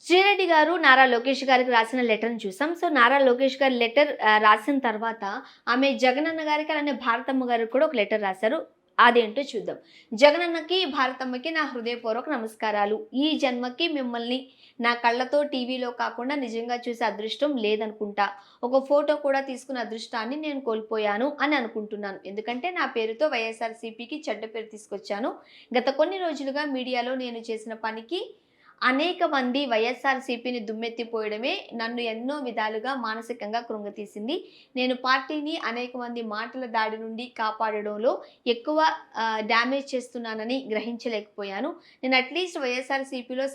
శ్రీరెడ్డి గారు నారా లోకేష్ గారికి రాసిన లెటర్‌ని చూసాం. సో, నారా లోకేష్ గారు లెటర్ రాసిన తర్వాత ఆమె జగనన్న గారికి అలానే భారతమ్మ గారికి కూడా ఒక లెటర్ రాశారు. అదేంటో చూద్దాం. జగనన్నకి, భారతమ్మకి నా హృదయపూర్వక నమస్కారాలు. ఈ జన్మకి మిమ్మల్ని నా కళ్ళతో టీవీలో కాకుండా నిజంగా చూసే అదృష్టం లేదనుకుంటా. ఒక ఫోటో కూడా తీసుకునే అదృష్టాన్ని నేను కోల్పోయాను అని అనుకుంటున్నాను. ఎందుకంటే నా పేరుతో వైఎస్ఆర్‌సీపీకి చెడ్డ పేరు తీసుకొచ్చాను. గత కొన్ని రోజులుగా మీడియాలో నేను చేసిన పనికి అనేక మంది వైఎస్ఆర్‌సీపీని దుమ్మెత్తిపోయడమే నన్ను ఎన్నో విధాలుగా మానసికంగా కృంగతీసింది. నేను పార్టీని అనేక మంది మాటల దాడి నుండి కాపాడడంలో ఎక్కువ డ్యామేజ్ చేస్తున్నానని గ్రహించలేకపోయాను. నేను అట్‌లీస్ట్ వైఎస్ఆర్‌సీపీలో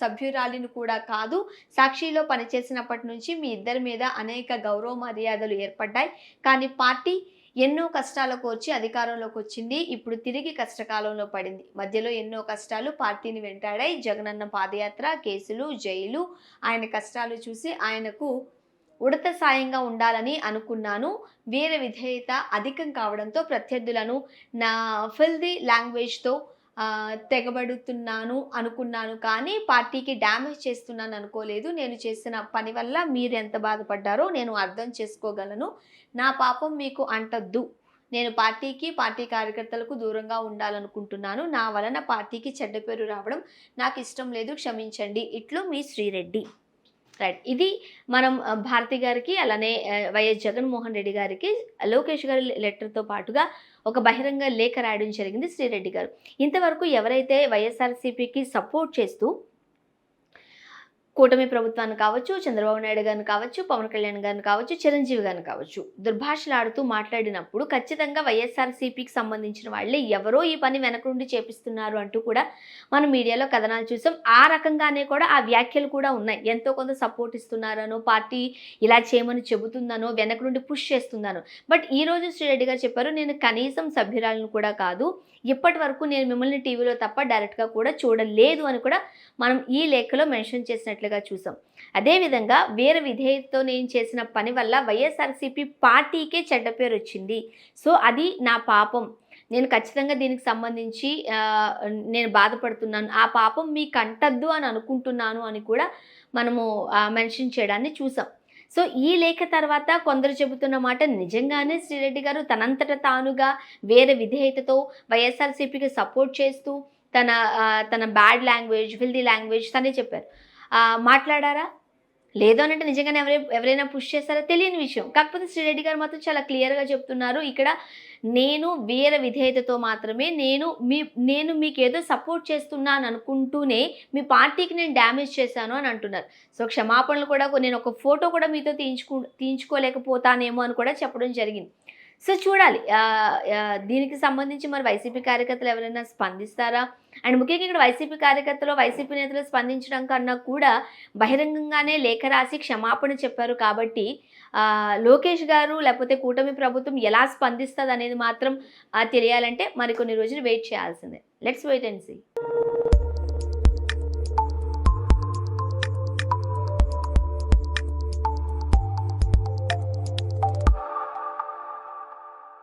సభ్యురాలిని కూడా కాదు. సాక్షిలో పనిచేసినప్పటి నుంచి మీ ఇద్దరి మీద అనేక గౌరవ మర్యాదలు ఏర్పడ్డాయి. కానీ పార్టీ ఎన్నో కష్టాలకు వచ్చి అధికారంలోకి వచ్చింది. ఇప్పుడు తిరిగి కష్టకాలంలో పడింది. మధ్యలో ఎన్నో కష్టాలు పార్టీని వెంటాడాయి. జగనన్న పాదయాత్ర, కేసులు, జైలు, ఆయన కష్టాలు చూసి ఆయనకు ఉడత సాయంగా ఉండాలని అనుకున్నాను. వీర విధేయత అధికం కావడంతో ప్రత్యర్థులను నా ఫిల్దీ లాంగ్వేజ్‌తో తెగబడుతున్నాను అనుకున్నాను. కానీ పార్టీకి డ్యామేజ్ చేస్తున్నాను అనుకోలేదు. నేను చేసిన పని వల్ల మీరు ఎంత బాధపడ్డారో నేను అర్థం చేసుకోగలను. నా పాపం మీకు అంటొద్దు. నేను పార్టీకి, పార్టీ కార్యకర్తలకు దూరంగా ఉండాలనుకుంటున్నాను. నా వలన పార్టీకి చెడ్డ పేరు రావడం నాకు ఇష్టం లేదు. క్షమించండి. ఇట్లు మీ శ్రీరెడ్డి. రైట్. ఇది మనం భారతి గారికి అలానే వైఎస్ జగన్మోహన్ రెడ్డి గారికి లోకేష్ గారి లెటర్‌తో పాటుగా ఒక బహిరంగ లేఖ రాయడం జరిగింది శ్రీరెడ్డి గారు. ఇంతవరకు ఎవరైతే వైఎస్ఆర్‌సీపీకి సపోర్ట్ చేస్తూ కూటమి ప్రభుత్వాన్ని కావచ్చు, చంద్రబాబు నాయుడు గారిని కావచ్చు, పవన్ కళ్యాణ్ గారిని కావచ్చు, చిరంజీవి గారిని కావచ్చు, దుర్భాషలాడుతూ మాట్లాడినప్పుడు ఖచ్చితంగా వైఎస్ఆర్‌సీపీకి సంబంధించిన వాళ్ళే ఎవరో ఈ పని వెనక నుండి చేపిస్తున్నారు అంటూ కూడా మనం మీడియాలో కథనాలు చూసాం. ఆ రకంగానే కూడా ఆ వ్యాఖ్యలు కూడా ఉన్నాయి. ఎంతో కొంత సపోర్ట్ ఇస్తున్నారనో, పార్టీ ఇలా చేయమని చెబుతుందనో, వెనక నుండి పుష్ చేస్తుందనో. బట్ ఈరోజు శ్రీరెడ్డి గారు చెప్పారు, నేను కనీసం సభ్యురాలను కూడా కాదు. ఇప్పటి వరకు నేను మిమ్మల్ని టీవీలో తప్ప డైరెక్ట్‌గా కూడా చూడలేదు అని కూడా మనం ఈ లేఖలో మెన్షన్ చేసినట్లుగా చూసాం. అదేవిధంగా వీర విధేయతతో నేను చేసిన పని వల్ల వైఎస్ఆర్‌సీపీ పార్టీకే చెడ్డ పేరు వచ్చింది. సో, అది నా పాపం. నేను ఖచ్చితంగా దీనికి సంబంధించి నేను బాధపడుతున్నాను. ఆ పాపం మీకు అంటద్దు అని అనుకుంటున్నాను అని కూడా మనము మెన్షన్ చేయడాన్ని చూసాం. సో, ఈ లేఖ తర్వాత కొందరు చెబుతున్న మాట నిజంగానే శ్రీరెడ్డి గారు తనంతట తానుగా వేరే విధేయతతో వైఎస్ఆర్‌సీపీకి సపోర్ట్ చేస్తూ తన బ్యాడ్ లాంగ్వేజ్, ఫిల్దీ లాంగ్వేజ్ తనే చెప్పారు. మాట్లాడారా? లేదు అనంటే నిజంగానే ఎవరైనా పుష్ చేస్తారా? తెలియని విషయం. కాకపోతే శ్రీరెడ్డి గారు మాత్రం చాలా క్లియర్‌గా చెప్తున్నారు. ఇక్కడ నేను వీర విధేయతతో మాత్రమే నేను మీకేదో సపోర్ట్ చేస్తున్నాను అనుకుంటూనే మీ పార్టీకి నేను డ్యామేజ్ చేశాను అని అంటున్నారు. సో, క్షమాపణలు కూడా నేను ఒక ఫోటో కూడా మీతో తీయించుకోలేకపోతానేమో అని కూడా చెప్పడం జరిగింది. సో, చూడాలి దీనికి సంబంధించి మరి వైసీపీ కార్యకర్తలు ఎవరైనా స్పందిస్తారా? అండ్ ముఖ్యంగా ఇక్కడ వైసీపీ కార్యకర్తలు, వైసీపీ నేతలు స్పందించడం కన్నా కూడా బహిరంగంగానే లేఖ రాసి క్షమాపణ చెప్పారు కాబట్టి లోకేష్ గారు లేకపోతే కూటమి ప్రభుత్వం ఎలా స్పందిస్తదనేది మాత్రం తెలియాలంటే మరికొన్ని రోజులు వెయిట్ చేయాల్సిందే. Let's wait and see.